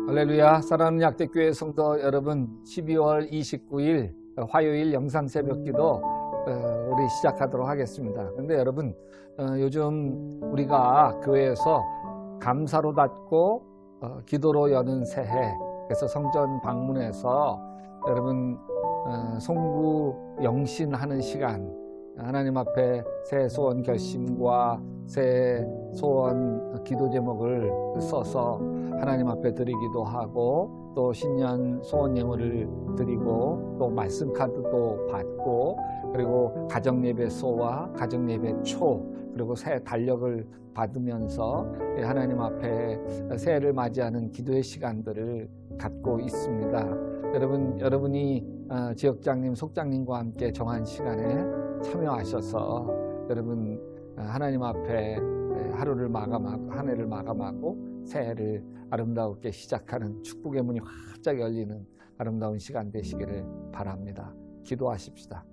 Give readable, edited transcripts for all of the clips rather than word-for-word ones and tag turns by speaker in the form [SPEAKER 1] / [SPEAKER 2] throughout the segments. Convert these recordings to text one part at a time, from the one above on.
[SPEAKER 1] 할렐루야. 사랑하는 약대교회 성도 여러분, 12월 29일 화요일 영상 새벽기도 우리 시작하도록 하겠습니다. 그런데 여러분, 요즘 우리가 교회에서 감사로 닫고 기도로 여는 새해, 그래서 성전 방문해서 여러분 송구 영신하는 시간, 하나님 앞에 새 소원 결심과 새 소원 기도 제목을 써서 하나님 앞에 드리기도 하고, 또 신년 소원 예물을 드리고, 또 말씀 카드도 받고, 그리고 가정 예배소와 가정 예배 초, 그리고 새 달력을 받으면서 하나님 앞에 새해를 맞이하는 기도의 시간들을 갖고 있습니다. 여러분이 지역장님, 속장님과 함께 정한 시간에 참여하셔서 여러분 하나님 앞에 하루를 마감하고 한 해를 마감하고 새해를 아름답게 시작하는 축복의 문이 활짝 열리는 아름다운 시간 되시기를 바랍니다. 기도하십시다.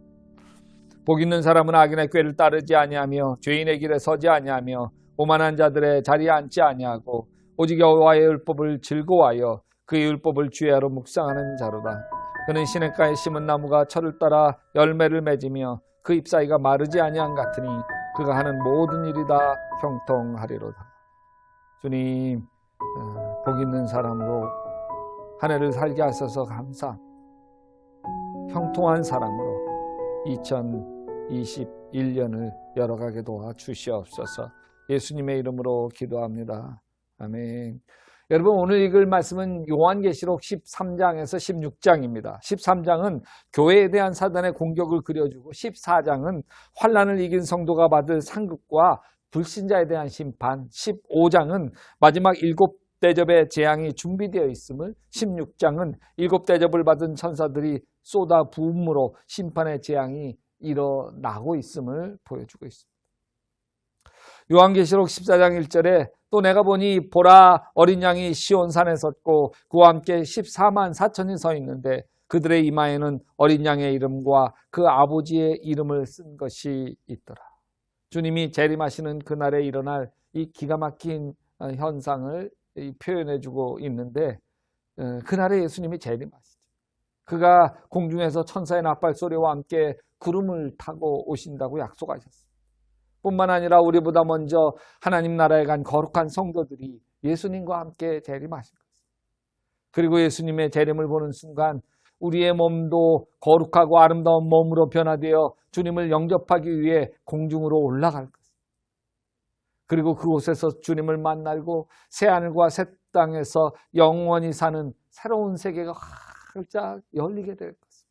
[SPEAKER 1] 복 있는 사람은 악인의 꾀를 따르지 아니하며 죄인의 길에 서지 아니하며 오만한 자들의 자리에 앉지 아니하고 오직 여호와의 율법을 즐거워하여 그의 율법을 주야로 묵상하는 자로다. 그는 시냇가에 심은 나무가 철을 따라 열매를 맺으며 그 잎사귀가 마르지 아니한 같으니 그가 하는 모든 일이 다 형통하리로다. 주님, 복 있는 사람으로 한 해를 살게 하셔서 감사합니다. 형통한 사람으로 2021년을 열어가게 도와주시옵소서. 예수님의 이름으로 기도합니다. 아멘. 여러분, 오늘 읽을 말씀은 요한계시록 13장에서 16장입니다. 13장은 교회에 대한 사단의 공격을 그려주고, 14장은 환난을 이긴 성도가 받을 상급과 불신자에 대한 심판, 15장은 마지막 7대접의 재앙이 준비되어 있음을, 16장은 7대접을 받은 천사들이 쏟아 부음으로 심판의 재앙이 일어나고 있음을 보여주고 있습니다. 요한계시록 14장 1절에 또 내가 보니 보라, 어린 양이 시온산에 섰고 그와 함께 14만 4천이 서 있는데 그들의 이마에는 어린 양의 이름과 그 아버지의 이름을 쓴 것이 있더라. 주님이 재림하시는 그날에 일어날 이 기가 막힌 현상을 표현해주고 있는데, 그날에 예수님이 재림하시죠. 그가 공중에서 천사의 나팔소리와 함께 구름을 타고 오신다고 약속하셨습니다. 뿐만 아니라 우리보다 먼저 하나님 나라에 간 거룩한 성도들이 예수님과 함께 재림하신 것입니다. 그리고 예수님의 재림을 보는 순간 우리의 몸도 거룩하고 아름다운 몸으로 변화되어 주님을 영접하기 위해 공중으로 올라갈 것입니다. 그리고 그곳에서 주님을 만나고 새하늘과 새 땅에서 영원히 사는 새로운 세계가 활짝 열리게 될 것입니다.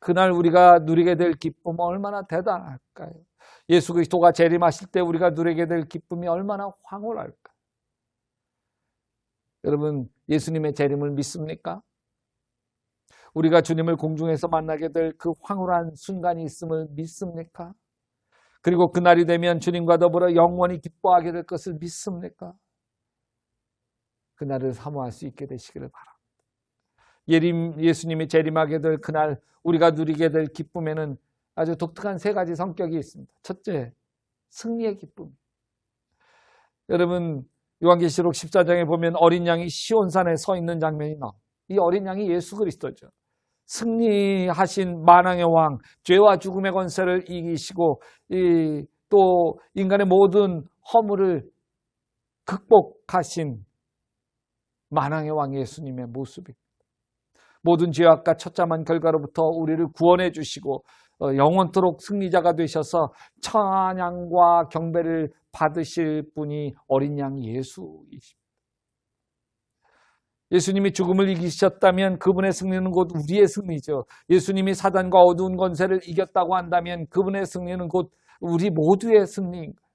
[SPEAKER 1] 그날 우리가 누리게 될 기쁨은 얼마나 대단할까요? 예수 그리스도가 재림하실 때 우리가 누리게 될 기쁨이 얼마나 황홀할까요? 여러분, 예수님의 재림을 믿습니까? 우리가 주님을 공중에서 만나게 될 그 황홀한 순간이 있음을 믿습니까? 그리고 그날이 되면 주님과 더불어 영원히 기뻐하게 될 것을 믿습니까? 그날을 사모할 수 있게 되시기를 바랍니다. 예수님이 재림하게 될 그날 우리가 누리게 될 기쁨에는 아주 독특한 세 가지 성격이 있습니다. 첫째, 승리의 기쁨. 여러분, 요한계시록 14장에 보면 어린 양이 시온산에 서 있는 장면이 나옵니다. 이 어린 양이 예수 그리스도죠. 승리하신 만왕의 왕, 죄와 죽음의 권세를 이기시고 또 인간의 모든 허물을 극복하신 만왕의 왕 예수님의 모습입니다. 모든 죄악과 처참한 결과로부터 우리를 구원해 주시고 영원토록 승리자가 되셔서 찬양과 경배를 받으실 분이 어린 양 예수이십니다. 예수님이 죽음을 이기셨다면 그분의 승리는 곧 우리의 승리죠. 예수님이 사단과 어두운 권세를 이겼다고 한다면 그분의 승리는 곧 우리 모두의 승리인 거예요.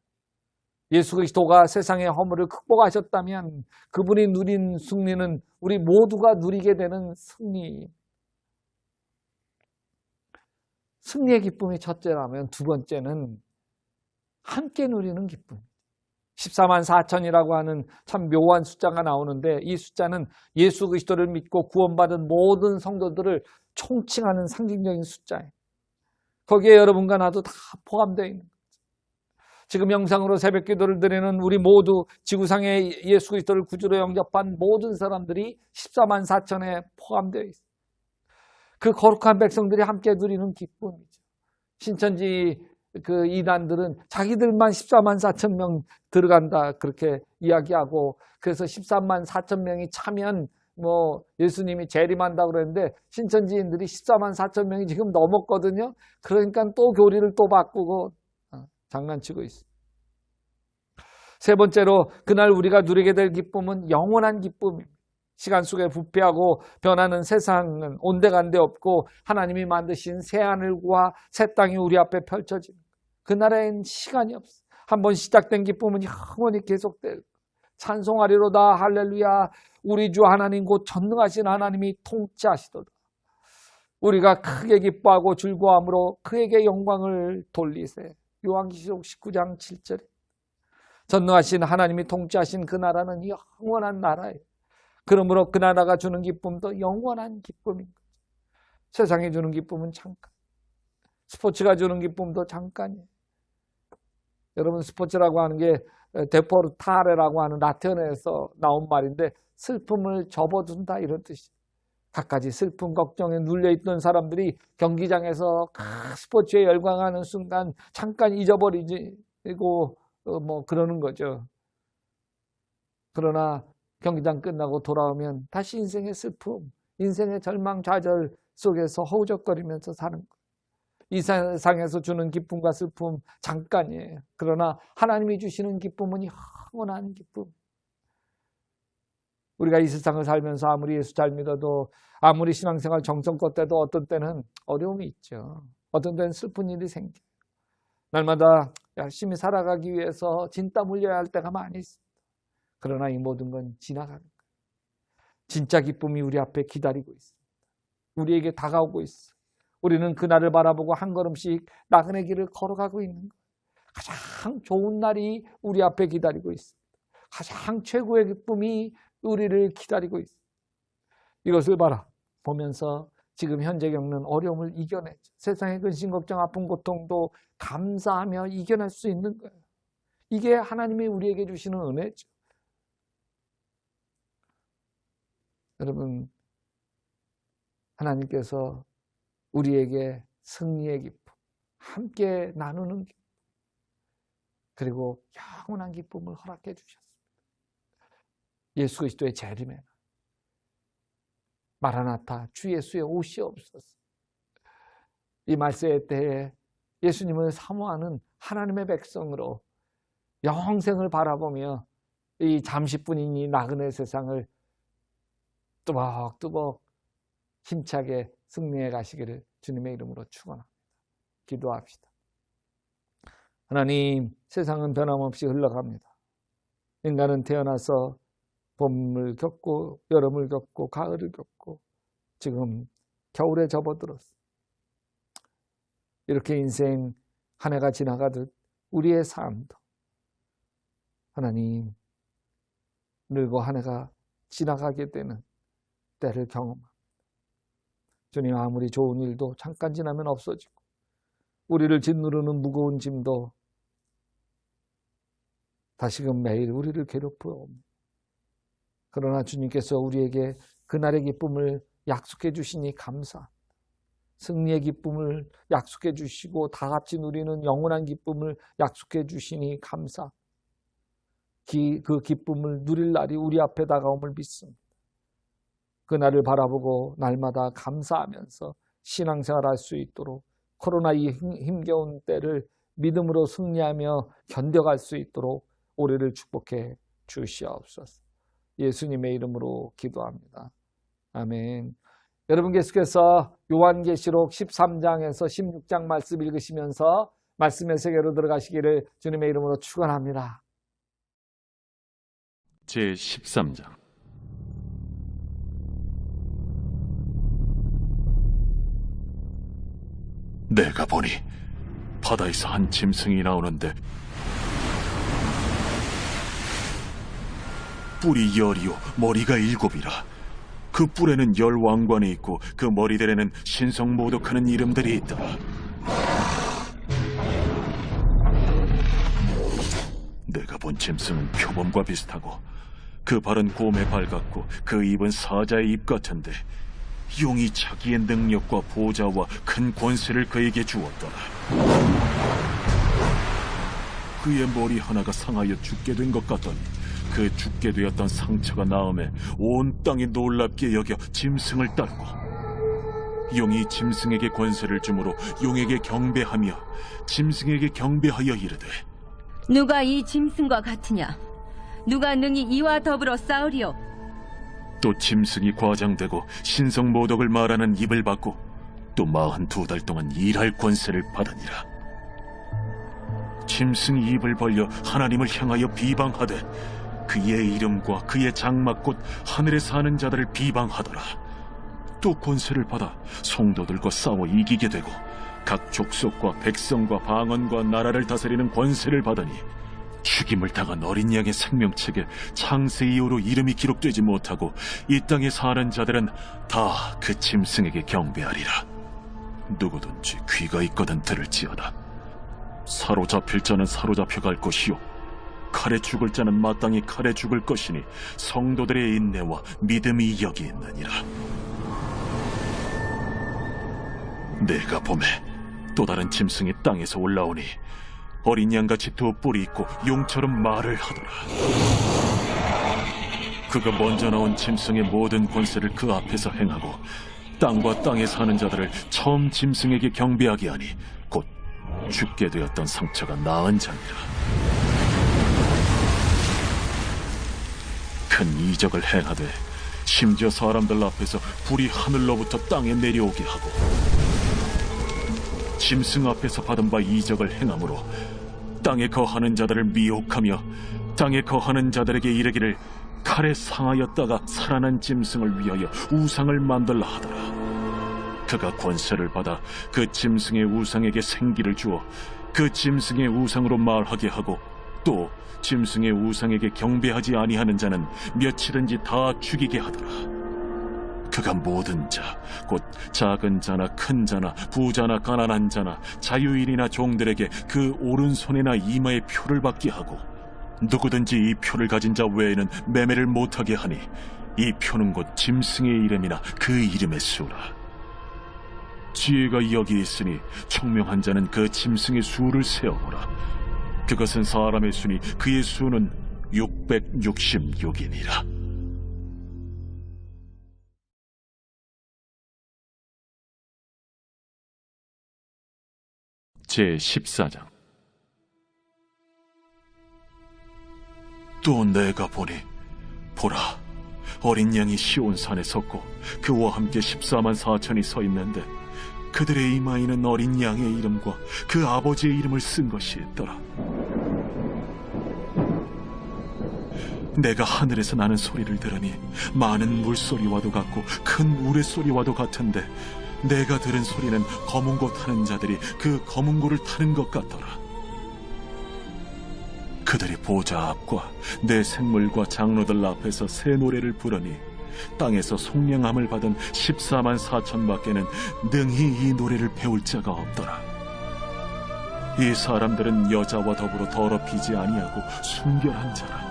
[SPEAKER 1] 예수 그리스도가 세상의 허물을 극복하셨다면 그분이 누린 승리는 우리 모두가 누리게 되는 승리. 승리의 기쁨이 첫째라면 두 번째는 함께 누리는 기쁨. 14만 4천이라고 하는 참 묘한 숫자가 나오는데 이 숫자는 예수 그리스도를 믿고 구원받은 모든 성도들을 총칭하는 상징적인 숫자예요. 거기에 여러분과 나도 다 포함되어 있는 거죠. 지금 영상으로 새벽 기도를 드리는 우리 모두 지구상에 예수 그리스도를 구주로 영접한 모든 사람들이 14만 4천에 포함되어 있습니다. 그 거룩한 백성들이 함께 누리는 기쁨이죠. 신천지 그 이단들은 자기들만 14만 4천 명 들어간다 그렇게 이야기하고, 그래서 13만 4천 명이 차면 뭐 예수님이 재림한다고 그랬는데 신천지인들이 14만 4천 명이 지금 넘었거든요. 그러니까 또 교리를 또 바꾸고 장난치고 있어요. 세 번째로 그날 우리가 누리게 될 기쁨은 영원한 기쁨입니다. 시간 속에 부패하고 변하는 세상은 온데간데 없고 하나님이 만드신 새 하늘과 새 땅이 우리 앞에 펼쳐집니다. 그날엔 시간이 없어. 한번 시작된 기쁨은 영원히 계속될. 찬송하리로다 할렐루야. 우리 주 하나님 곧 전능하신 하나님이 통치하시도다. 우리가 크게 기뻐하고 즐거워함으로 그에게 영광을 돌리세. 요한계시록 19장 7절에 전능하신 하나님이 통치하신 그 나라는 영원한 나라예요. 그러므로 그 나라가 주는 기쁨도 영원한 기쁨인 거죠. 세상이 주는 기쁨은 잠깐, 스포츠가 주는 기쁨도 잠깐이에요. 여러분, 스포츠라고 하는 게 데포르타레라고 하는 라틴어에서 나온 말인데 슬픔을 접어둔다 이런 뜻이에요. 갖가지 슬픔 걱정에 눌려있던 사람들이 경기장에서 스포츠에 열광하는 순간 잠깐 잊어버리고 뭐 그러는 거죠. 그러나 경기장 끝나고 돌아오면 다시 인생의 슬픔, 인생의 절망, 좌절 속에서 허우적거리면서 사는 거예요. 이 세상에서 주는 기쁨과 슬픔 잠깐이에요. 그러나 하나님이 주시는 기쁨은 영원한 기쁨. 우리가 이 세상을 살면서 아무리 예수 잘 믿어도, 아무리 신앙생활 정성껏 돼도 어떤 때는 어려움이 있죠. 어떤 때는 슬픈 일이 생겨요. 날마다 열심히 살아가기 위해서 진땀 흘려야 할 때가 많이 있습니다. 그러나 이 모든 건 지나가는 거예요. 진짜 기쁨이 우리 앞에 기다리고 있습니다. 우리에게 다가오고 있어요. 우리는 그날을 바라보고 한 걸음씩 나그네 길을 걸어가고 있는 거예요. 가장 좋은 날이 우리 앞에 기다리고 있습니다. 가장 최고의 기쁨이 우리를 기다리고 있습니다. 이것을 바라보면서 지금 현재 겪는 어려움을 이겨내죠. 세상의 근심, 걱정, 아픔, 고통도 감사하며 이겨낼 수 있는 거예요. 이게 하나님이 우리에게 주시는 은혜죠. 여러분, 하나님께서 우리에게 승리의 기쁨, 함께 나누는 기쁨, 그리고 영원한 기쁨을 허락해 주셨습니다. 예수 그리스도의 재림에 마라나타, 주 예수의 오시옵소서. 이 말세의 때에 예수님을 사모하는 하나님의 백성으로 영생을 바라보며 이 잠시뿐인 이 나그네 세상을 뚜벅뚜벅 힘차게 승리해 가시기를 주님의 이름으로 축원합니다. 기도합시다. 하나님, 세상은 변함없이 흘러갑니다. 인간은 태어나서 봄을 겪고 여름을 겪고 가을을 겪고 지금 겨울에 접어들었어. 이렇게 인생 한 해가 지나가듯 우리의 삶도 하나님 늙어 한 해가 지나가게 되는 때를 경험합니다. 주님, 아무리 좋은 일도 잠깐 지나면 없어지고 우리를 짓누르는 무거운 짐도 다시금 매일 우리를 괴롭혀옵니다. 그러나 주님께서 우리에게 그날의 기쁨을 약속해 주시니 감사합니다. 승리의 기쁨을 약속해 주시고 다 같이 누리는 영원한 기쁨을 약속해 주시니 감사합니다. 그 기쁨을 누릴 날이 우리 앞에 다가옴을 믿습니다. 그날을 바라보고 날마다 감사하면서 신앙생활할 수 있도록, 코로나 이 힘겨운 때를 믿음으로 승리하며 견뎌갈 수 있도록 우리를 축복해 주시옵소서. 예수님의 이름으로 기도합니다. 아멘. 여러분, 계속해서 요한계시록 13장에서 16장 말씀 읽으시면서 말씀의 세계로 들어가시기를 주님의 이름으로 축원합니다.
[SPEAKER 2] 제13장. 내가 보니 바다에서 한 짐승이 나오는데 뿔이 10이요 머리가 7이라. 그 뿔에는 10 왕관이 있고 그 머리들에는 신성모독하는 이름들이 있더라. 내가 본 짐승은 표범과 비슷하고 그 발은 곰의 발 같고 그 입은 사자의 입 같은데 용이 자기의 능력과 보좌와 큰 권세를 그에게 주었더라. 그의 머리 하나가 상하여 죽게 된 것 같더니 그 죽게 되었던 상처가 나음에 온 땅이 놀랍게 여겨 짐승을 따르고 용이 짐승에게 권세를 주므로 용에게 경배하며 짐승에게 경배하여 이르되
[SPEAKER 3] 누가 이 짐승과 같으냐? 누가 능히 이와 더불어 싸우리요?
[SPEAKER 2] 또 짐승이 과장되고 신성 모독을 말하는 입을 받고 또 42달 동안 일할 권세를 받으니라. 짐승이 입을 벌려 하나님을 향하여 비방하되 그의 이름과 그의 장막 곧 하늘에 사는 자들을 비방하더라. 또 권세를 받아 성도들과 싸워 이기게 되고 각 족속과 백성과 방언과 나라를 다스리는 권세를 받으니 죽임을 당한 어린 양의 생명책에 창세 이후로 이름이 기록되지 못하고 이 땅에 사는 자들은 다 그 짐승에게 경배하리라. 누구든지 귀가 있거든 들을지어다. 사로잡힐 자는 사로잡혀갈 것이요 칼에 죽을 자는 마땅히 칼에 죽을 것이니 성도들의 인내와 믿음이 여기 있느니라. 내가 보매 또 다른 짐승이 땅에서 올라오니 어린 양같이 두 뿔이 있고 용처럼 말을 하더라. 그가 먼저 나온 짐승의 모든 권세를 그 앞에서 행하고 땅과 땅에 사는 자들을 처음 짐승에게 경배하게 하니 곧 죽게 되었던 상처가 나은 자니라. 큰 이적을 행하되 심지어 사람들 앞에서 불이 하늘로부터 땅에 내려오게 하고 짐승 앞에서 받은 바 이적을 행함으로 땅에 거하는 자들을 미혹하며 땅에 거하는 자들에게 이르기를 칼에 상하였다가 살아난 짐승을 위하여 우상을 만들라 하더라. 그가 권세를 받아 그 짐승의 우상에게 생기를 주어 그 짐승의 우상으로 말하게 하고 또 짐승의 우상에게 경배하지 아니하는 자는 며칠든지 다 죽이게 하더라. 그가 모든 자, 곧 작은 자나 큰 자나 부자나 가난한 자나 자유인이나 종들에게 그 오른손이나 이마에 표를 받게 하고 누구든지 이 표를 가진 자 외에는 매매를 못하게 하니 이 표는 곧 짐승의 이름이나 그 이름의 수라. 지혜가 여기 있으니 총명한 자는 그 짐승의 수를 세어보라. 그것은 사람의 수니 그의 수는 666이니라. 제14장. 또 내가 보니 보라 어린 양이 시온산에 섰고 그와 함께 14만 4천이 서 있는데 그들의 이마에는 어린 양의 이름과 그 아버지의 이름을 쓴 것이 있더라. 내가 하늘에서 나는 소리를 들으니 많은 물소리와도 같고 큰 우레소리와도 같은데 내가 들은 소리는 검은고 타는 자들이 그 검은고를 타는 것 같더라. 그들이 보좌 앞과 내 생물과 장로들 앞에서 새 노래를 부르니 땅에서 속량함을 받은 14만 4천 밖에는 능히 이 노래를 배울 자가 없더라. 이 사람들은 여자와 더불어 더럽히지 아니하고 순결한 자라.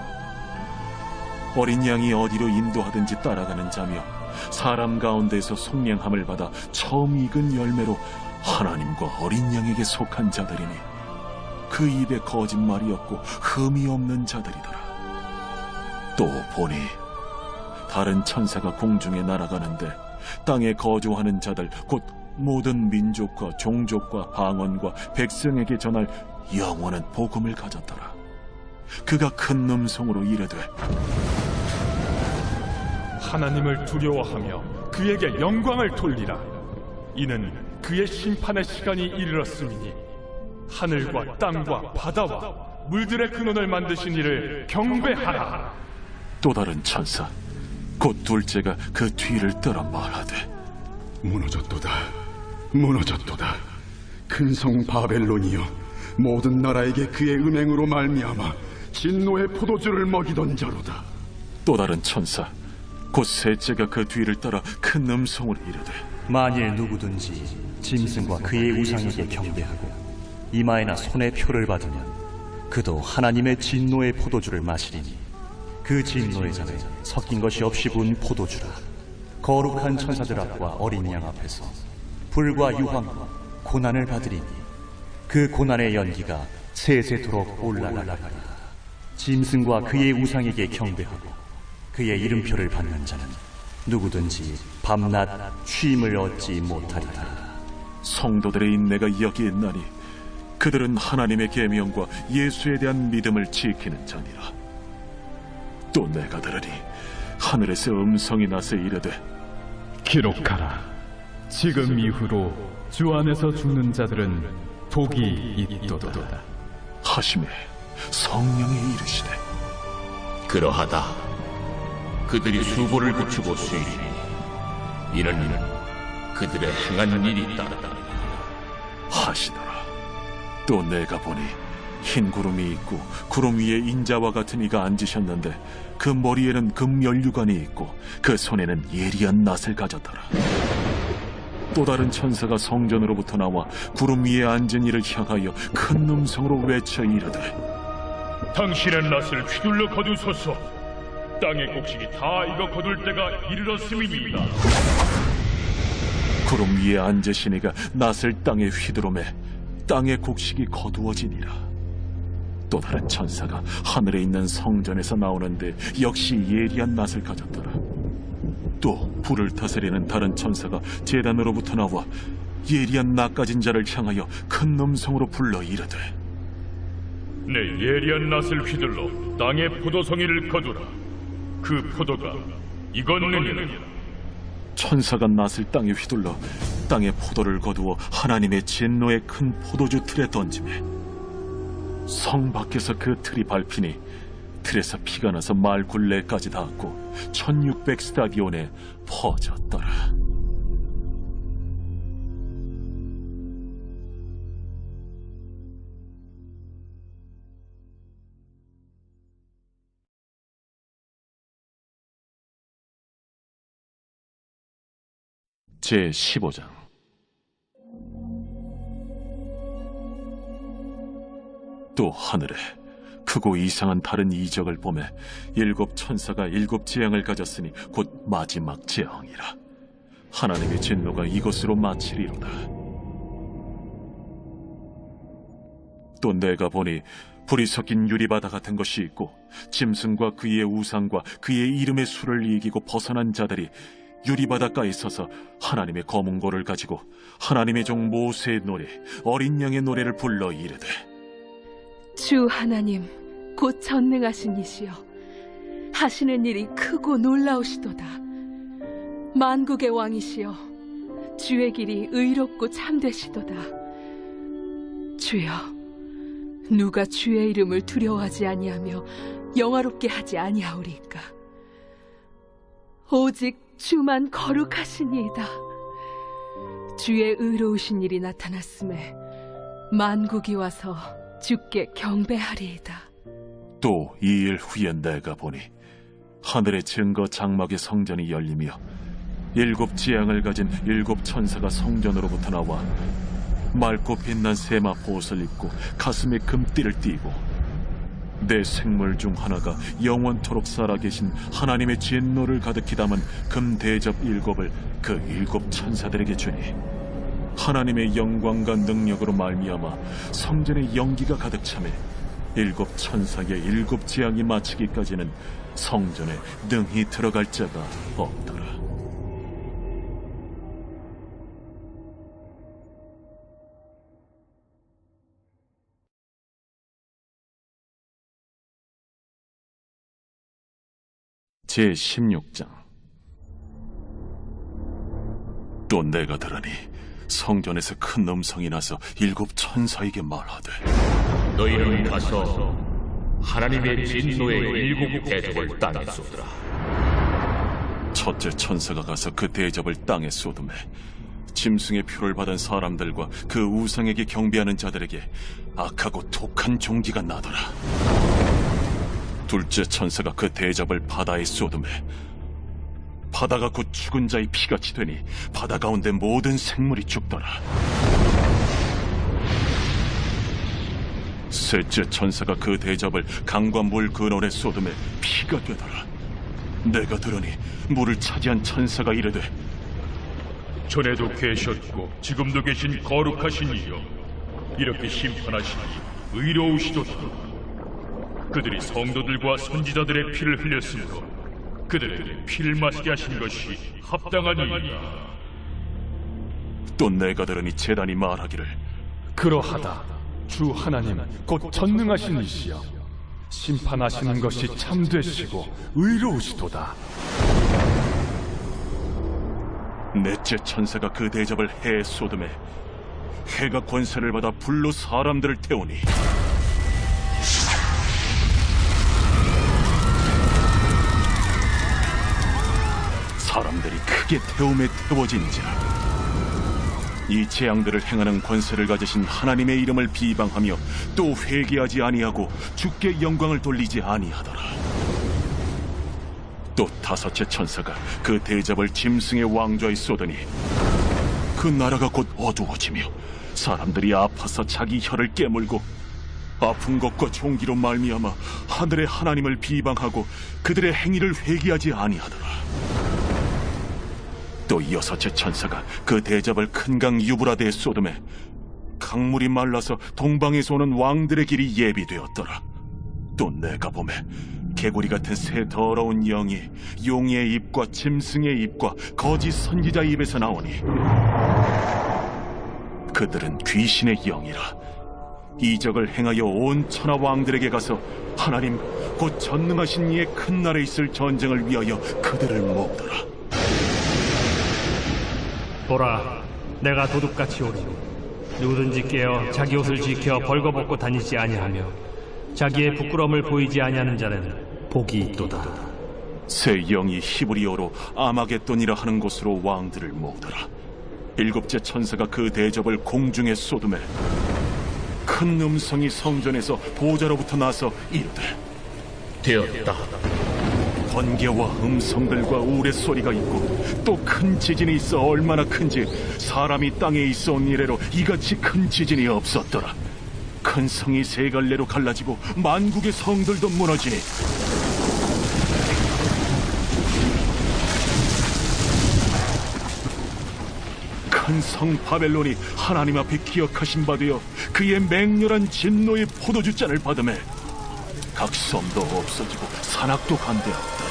[SPEAKER 2] 어린 양이 어디로 인도하든지 따라가는 자며 사람 가운데서 속량함을 받아 처음 익은 열매로 하나님과 어린 양에게 속한 자들이니 그 입에 거짓말이 없고 흠이 없는 자들이더라. 또 보니 다른 천사가 공중에 날아가는데 땅에 거주하는 자들 곧 모든 민족과 종족과 방언과 백성에게 전할 영원한 복음을 가졌더라. 그가 큰 음성으로 이르되
[SPEAKER 4] 하나님을 두려워하며 그에게 영광을 돌리라. 이는 그의 심판의 시간이 이르렀음이니 하늘과 땅과 바다와 물들의 근원을 만드신 이를 경배하라.
[SPEAKER 2] 또 다른 천사 곧 둘째가 그 뒤를 따라 말하되
[SPEAKER 5] 무너졌도다 무너졌도다 큰 성 바벨론이여 모든 나라에게 그의 은행으로 말미암아 진노의 포도주를 먹이던 자로다.
[SPEAKER 2] 또 다른 천사 곧 셋째가 그 뒤를 따라 큰 음성으로 이르되
[SPEAKER 6] 만일 누구든지 짐승과 그의 우상에게 경배하고 이마에나 손에 표를 받으면 그도 하나님의 진노의 포도주를 마시리니 그 진노의 잔에 섞인 것이 없이 부은 포도주라. 거룩한 천사들 앞과 어린 양 앞에서 불과 유황과 고난을 받으리니 그 고난의 연기가 세세토록 올라가리라. 짐승과 그의 우상에게 경배하고 그의 이름표를 받는 자는 누구든지 밤낮 쉼을 얻지 못하리라.
[SPEAKER 2] 성도들의 인내가 여기 있나니 그들은 하나님의 계명과 예수에 대한 믿음을 지키는 자니라. 또 내가 들으니 하늘에서 음성이 나서 이르되
[SPEAKER 7] 기록하라. 지금 이후로 주 안에서 죽는 자들은 복이 있도다.
[SPEAKER 2] 하심에 성령이 이르시되
[SPEAKER 8] 그러하다. 그들이 수고를 그치고 수일이니 이는 그들의 행한 일이 따르다
[SPEAKER 2] 하시더라. 또 내가 보니 흰 구름이 있고 구름 위에 인자와 같은 이가 앉으셨는데 그 머리에는 금면류관이 있고 그 손에는 예리한 낫을 가졌더라. 또 다른 천사가 성전으로부터 나와 구름 위에 앉은 이를 향하여 큰 음성으로 외쳐 이르되
[SPEAKER 4] 당신의 낫을 휘둘러 거두소서. 땅의 곡식이 다 익어 거둘 때가 이르렀음이니이다.
[SPEAKER 2] 구름 위에 앉으신 이가 낫을 땅에 휘두르매 땅의 곡식이 거두어지니라. 또 다른 천사가 하늘에 있는 성전에서 나오는데 역시 예리한 낫을 가졌더라. 또 불을 다스리는 다른 천사가 제단으로부터 나와 예리한 낫 가진 자를 향하여 큰 음성으로 불러 이르되
[SPEAKER 4] 내 예리한 낫을 휘둘러 땅의 포도송이를 거두라. 그 포도가 익었느니라.
[SPEAKER 2] 천사가 낫을 땅에 휘둘러 땅의 포도를 거두어 하나님의 진노의 큰 포도주 틀에 던지매 성 밖에서 그 틀이 밟히니 틀에서 피가 나서 말 굴레까지 닿았고 1600 스타디온에 퍼졌더라. 제15장. 또 하늘에 크고 이상한 다른 이적을 보매 7 천사가 7 재앙을 가졌으니 곧 마지막 재앙이라. 하나님의 진노가 이것으로 마치리로다. 또 내가 보니 불이 섞인 유리바다 같은 것이 있고 짐승과 그의 우상과 그의 이름의 수를 이기고 벗어난 자들이 유리바닷가에 서서 하나님의 검은고를 가지고 하나님의 종 모세의 노래 어린 양의 노래를 불러 이르되
[SPEAKER 9] 주 하나님 곧 전능하신 이시여 하시는 일이 크고 놀라우시도다. 만국의 왕이시여 주의 길이 의롭고 참되시도다. 주여 누가 주의 이름을 두려워하지 아니하며 영화롭게 하지 아니하오리까. 오직 주만 거룩하시니이다. 주의 의로우신 일이 나타났음에 만국이 와서 주께 경배하리이다.
[SPEAKER 2] 또 2일 후에 내가 보니 하늘의 증거 장막의 성전이 열리며 7 재앙을 가진 7 천사가 성전으로부터 나와 맑고 빛난 세마 보옷을 입고 가슴에 금띠를 띠고 내 생물 중 하나가 영원토록 살아계신 하나님의 진노를 가득히 담은 금 대접 7을 그 7 천사들에게 주니 하나님의 영광과 능력으로 말미암아 성전에 연기가 가득 차매 7 천사의 7 재앙이 마치기까지는 성전에 능히 들어갈 자가 없더라. 제16장. 또 내가 들으니 성전에서 큰 음성이 나서 7 천사에게 말하되
[SPEAKER 8] 너희는 가서 하나님의 진노의 7 대접을 땅에 쏟으라.
[SPEAKER 2] 첫째 천사가 가서 그 대접을 땅에 쏟음에 짐승의 표를 받은 사람들과 그 우상에게 경배하는 자들에게 악하고 독한 종기가 나더라. 둘째 천사가 그 대접을 바다에 쏟음에 바다가 곧 죽은 자의 피같이 되니 바다 가운데 모든 생물이 죽더라. 셋째 천사가 그 대접을 강과 물 근원에 쏟음에 피가 되더라. 내가 들으니 물을 차지한 천사가 이르되,
[SPEAKER 4] 전에도 계셨고 지금도 계신 거룩하신 이여, 이렇게 심판하시니 의로우시도다. 그들이 성도들과 선지자들의 피를 흘렸으므로 그들에게 피를 마시게 하신 것이 합당하니이다.
[SPEAKER 2] 또 내가 들으니 제단이 말하기를,
[SPEAKER 7] 그러하다. 주 하나님 곧 전능하신 이시여, 심판하시는 것이 참되시고 의로우시도다.
[SPEAKER 2] 넷째 천사가 그 대접을 해에 쏟음에 해가 권세를 받아 불로 사람들을 태우니 사람들이 크게 태움에 태워진지라. 이 재앙들을 행하는 권세를 가지신 하나님의 이름을 비방하며 또 회개하지 아니하고 주께 영광을 돌리지 아니하더라. 또 다섯째 천사가 그 대접을 짐승의 왕좌에 쏟으니 그 나라가 곧 어두워지며 사람들이 아파서 자기 혀를 깨물고 아픈 것과 종기로 말미암아 하늘의 하나님을 비방하고 그들의 행위를 회개하지 아니하더라. 또 여섯째 천사가 그 대접을 큰 강 유브라데에 쏟음에 강물이 말라서 동방에서 오는 왕들의 길이 예비되었더라. 또 내가 보매 개구리 같은 새 더러운 영이 용의 입과 짐승의 입과 거짓 선지자 입에서 나오니 그들은 귀신의 영이라. 이적을 행하여 온 천하 왕들에게 가서 하나님 곧 전능하신 이의 큰 날에 있을 전쟁을 위하여 그들을 모으더라.
[SPEAKER 10] 보라, 내가 도둑같이 오리니 누구든지 깨어 자기 옷을 지켜 벌거벗고 다니지 아니하며 자기의 부끄러움을 보이지 아니하는 자는 복이 있도다.
[SPEAKER 2] 새 영이 히브리어로 아마겟돈이라 하는 곳으로 왕들을 모으더라. 일곱째 천사가 그 대접을 공중에 쏟음에 큰 음성이 성전에서 보좌로부터 나서 이르되,
[SPEAKER 8] 되었다.
[SPEAKER 2] 번개와 음성들과 우레소리가 있고 또 큰 지진이 있어 얼마나 큰지 사람이 땅에 있어 온 이래로 이같이 큰 지진이 없었더라. 큰 성이 세 갈래로 갈라지고 만국의 성들도 무너지니 큰 성 바벨론이 하나님 앞에 기억하신 바 되어 그의 맹렬한 진노의 포도주잔을 받음에 각 섬도 없어지고 산악도 간대하였다.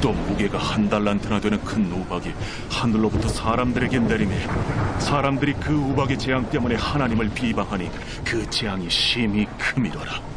[SPEAKER 2] 또 무게가 1달란트나 되는 큰 우박이 하늘로부터 사람들에게 내리매 사람들이 그 우박의 재앙 때문에 하나님을 비방하니 그 재앙이 심히 크미더라.